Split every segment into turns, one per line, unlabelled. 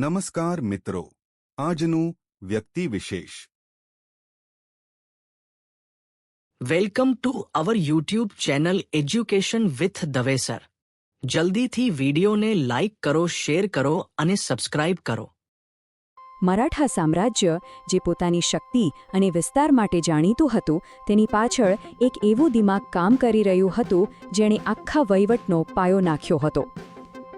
નમસ્કાર મિત્રો, આજનું વ્યક્તિ વિશેષ.
Welcome to our YouTube channel education with Dave sir. જલ્દીથી વિડીયોને લાઇક કરો, શેર કરો અને સબસ્ક્રાઇબ કરો.
મરાઠા સામ્રાજ્ય જે પોતાની શક્તિ અને વિસ્તાર માટે જાણીતું હતું, તેની પાછળ એક એવું દિમાગ કામ કરી રહ્યું હતું જેણે આખા વહીવટનો પાયો નાખ્યો હતો.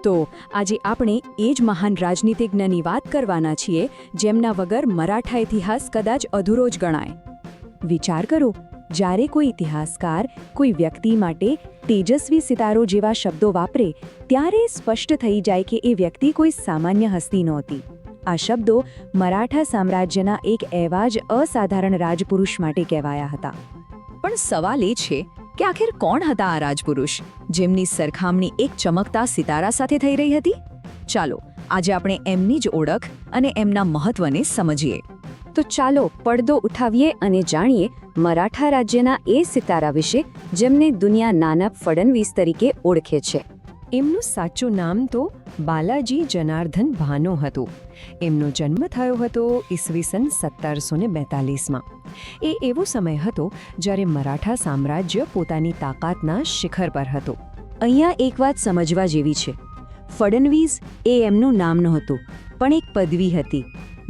તો આજે આપણે એ જ મહાન રાજનીતિજ્ઞની વાત કરવાના છીએ જેમના વગર મરાઠા ઇતિહાસ કદાચ અધૂરો જ ગણાય. વિચાર કરો, જ્યારે કોઈ ઇતિહાસકાર કોઈ વ્યક્તિ માટે તેજસ્વી સિતારો જેવા શબ્દો વાપરે ત્યારે સ્પષ્ટ થઈ જાય કે એ વ્યક્તિ કોઈ સામાન્ય હસ્તી નહોતી. આ શબ્દો મરાઠા સામ્રાજ્યના એક એવા જ અસાધારણ રાજપુરુષ માટે કહેવાયા હતા. પણ સવાલ એ છે કે આખિર કોણ હતા આ રાજપુરુષ જેમની સરખામણી એક ચમકતા સિતારા સાથે થઈ રહી હતી? ચાલો આજે આપણે એમની જ ઓળખ અને એમના મહત્વને સમજીએ. તો ચાલો પડદો ઉઠાવીએ અને જાણીએ મરાઠા રાજ્યના એ સિતારા વિશે જેમને દુનિયા નાના ફડણવીસ તરીકે ઓળખે છે. એમનું સાચું નામ તો બાલાજી જનાર્દન ભાનો હતું. એમનો જન્મ થયો હતો ઈસવીસન 1742માં. એ એવો સમય હતો જ્યારે મરાઠા સામ્રાજ્ય પોતાની તાકાતના શિખર પર હતું. અહીંયા એક વાત સમજવા જેવી છે. ફડણવીસ એ એમનું નામ નહોતું, પણ એક પદવી હતી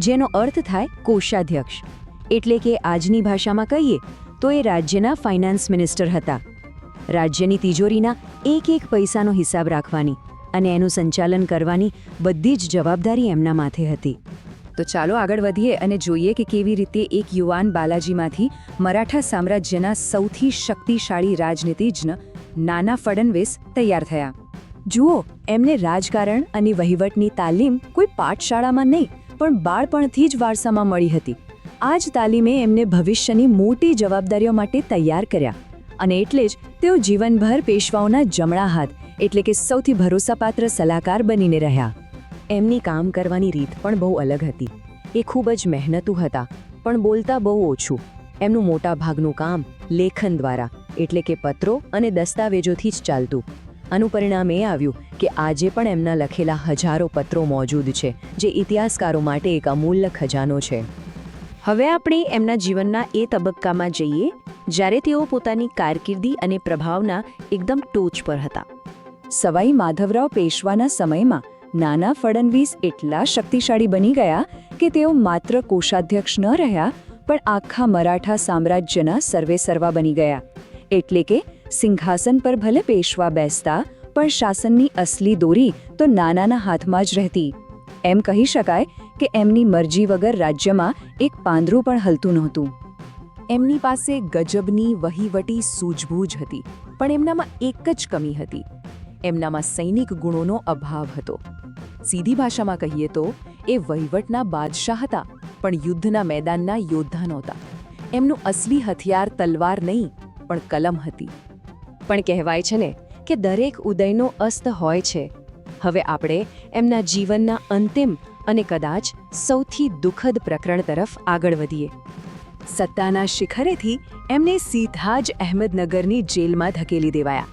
જેનો અર્થ થાય કોષાધ્યક્ષ. એટલે કે આજની ભાષામાં કહીએ તો એ રાજ્યના ફાઇનાન્સ મિનિસ્ટર હતા. રાજ્યની તિજોરીના એક એક પૈસાનો હિસાબ રાખવાની અને એનું સંચાલન કરવાની બધી જ જવાબદારી એમના માથે હતી. તો ચાલો આગળ વધીએ અને જોઈએ કે કેવી રીતે એક યુવાન બાલાજીમાંથી મરાઠા સામ્રાજ્યના સૌથી શક્તિશાળી રાજનીતિજ્ઞ નાના ફડણવીસ તૈયાર થયા. જુઓ, એમને રાજકારણ અને વહીવટની તાલીમ કોઈ પાઠશાળામાં નહીં પણ બાળપણથી જ વારસામાં મળી હતી. આ જ તાલીમે એમને ભવિષ્યની મોટી જવાબદારીઓ માટે તૈયાર કર્યા અને એટલે જ તેઓ જીવનભર પેશવાઓના જમણા હાથ એટલે કે સૌથી ભરોસાપાત્ર સલાહકાર બનીને રહ્યા. એમની કામ કરવાની રીત પણ બહુ અલગ હતી. એ ખૂબ જ મહેનતુ હતા, પણ બોલતા બહુ ઓછું. એમનું મોટા ભાગનું કામ લેખન દ્વારા એટલે કે પત્રો અને દસ્તાવેજોથી જ ચાલતું. આનું પરિણામ એ આવ્યું કે આજે પણ એમના લખેલા હજારો પત્રો મોજૂદ છે, જે ઇતિહાસકારો માટે એક અમૂલ્ય ખજાનો છે. હવે આપણે એમના જીવનના એ તબક્કામાં જઈએ જ્યારે તેઓ પોતાની કારકિર્દી અને પ્રભાવના એકદમ ટોચ પર હતા. સવાઈ માધવરાવ પેશવાના સમયમાં નાના ફડણવીસ એટલા શક્તિશાળી બની ગયા કે તેઓ માત્ર કોષાધ્યક્ષ ન રહ્યા પણ આખા મરાઠા સામ્રાજ્યના સર્વેસર્વા બની ગયા. એટલે કે સિંહાસન પર ભલે પેશવા બેસતા પણ શાસનની અસલી દોરી તો નાનાના હાથમાં જ રહેતી. એમ કહી શકાય કે એમની મરજી વગર રાજ્યમાં એક પાંદડું પણ હલતું નહોતું. એમની પાસે ગજબની વહીવટી સૂઝબૂઝ હતી, પણ એમનામાં એક જ કમી હતી. એમનામાં સૈનિક ગુણોનો અભાવ હતો. સીધી ભાષામાં કહીએ તો એ વહીવટના બાદશાહ હતા, પણ યુદ્ધના મેદાનના યોદ્ધા નહોતા. એમનું અસલી હથિયાર તલવાર નહીં પણ કલમ હતી. પણ કહેવાય છે ને કે દરેક ઉદયનો અસ્ત હોય છે. હવે આપણે એમના જીવનના અંતિમ અને કદાચ સૌથી દુઃખદ પ્રકરણ તરફ આગળ વધીએ. સત્તાના શિખરેથી એમને સીધા જ અહેમદનગરની જેલમાં ધકેલી દેવાયા.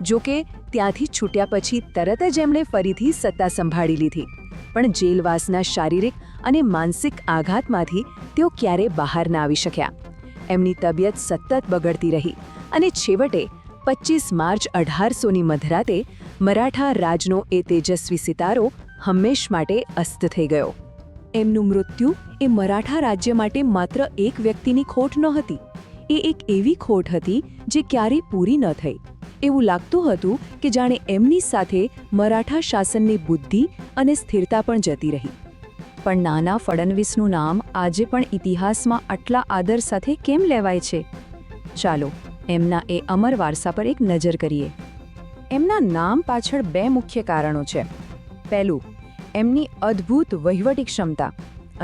જોકે ત્યાંથી છૂટ્યા પછી તરત જ એમણે ફરીથી સત્તા સંભાળી લીધી. પણ જેલવાસના શારીરિક અને માનસિક આઘાતમાંથી તેઓ ક્યારેય બહાર ના આવી શક્યા. એમની તબિયત સતત બગડતી રહી અને છેવટે 25 માર્ચ 1800ની મધરાતે મરાઠા રાજનો એ તેજસ્વી સિતારો હંમેશ માટે અસ્ત થઈ ગયો. એમનું મૃત્યુ એ મરાઠા રાજ્ય માટે માત્ર એક વ્યક્તિની ખોટ નહોતી. એ એક એવી ખોટ હતી જે ક્યારેય પૂરી ન થઈ. એવું લાગતું હતું કે જાણે એમની સાથે મરાઠા શાસનની બુદ્ધિ અને સ્થિરતા પણ જતી રહી. પણ નાના ફડણવીસનું નામ આજે પણ ઇતિહાસમાં આટલા આદર સાથે કેમ લેવાય છે? ચાલો એમના એ અમર વારસા પર એક નજર કરીએ. એમના નામ પાછળ બે મુખ્ય કારણો છે. પહેલું, એમની અદ્ભુત વહીવટી ક્ષમતા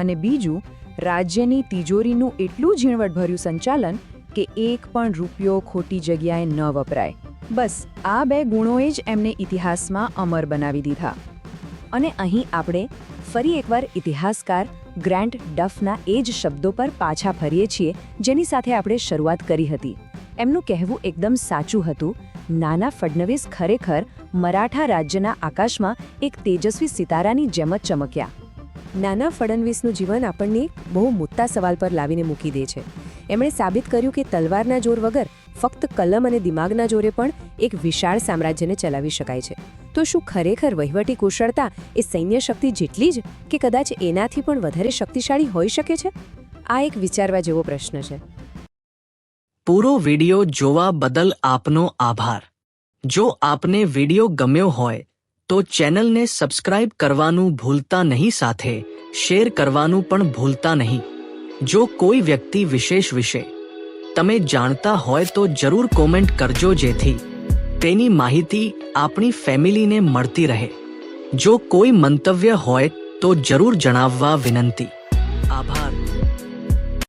અને બીજું, રાજ્યની તિજોરીનું એટલું ઝીણવટભર્યું સંચાલન કે એક પણ રૂપિયો ખોટી જગ્યાએ ન વપરાય. બસ આ બે ગુણોએ જ એમને ઇતિહાસમાં અમર બનાવી દીધા. અને અહીં આપણે ફરી એકવાર ઇતિહાસકાર ગ્રાન્ટ ડફના એ જ શબ્દો પર પાછા ફરીએ છીએ જેની સાથે આપણે શરૂઆત કરી હતી. એમનું કહેવું એકદમ સાચું હતું. નાના ફડણવીસ ખરેખર મરાઠા રાજ્યના આકાશમાં એક તેજસ્વી સિતારાની જેમ જ ચમક્યા.
નાના ફડણવીસનું જીવન આપણને એક બહુ મોટા સવાલ પર લાવીને મૂકી દે છે. એમણે સાબિત કર્યું કે તલવારના જોર વગર ફક્ત કલમ અને દિમાગના જોરે પણ એક વિશાળ સામ્રાજ્યને ચલાવી શકાય છે. તો શું ખરેખર વહીવટી કુશળતા એ સૈન્ય શક્તિ જેટલી જ કે કદાચ એનાથી પણ વધારે શક્તિશાળી હોઈ શકે છે? આ એક વિચારવા જેવો પ્રશ્ન છે.
પૂરો વિડિયો જોવા બદલ આપનો આભાર. જો આપને વિડિયો ગમ્યો હોય તો ચેનલને સબસ્ક્રાઇબ કરવાનું ભૂલતા નહીં, સાથે શેર કરવાનું પણ ભૂલતા નહીં. જો કોઈ વ્યક્તિ વિશેષ વિશે તમે જાણતા હોય તો જરૂર કોમેન્ટ કરજો, જેથી તેની માહિતી આપણી ફેમિલીને મળતી રહે. જો કોઈ મંતવ્ય હોય તો જરૂર જણાવવા વિનંતી. આભાર.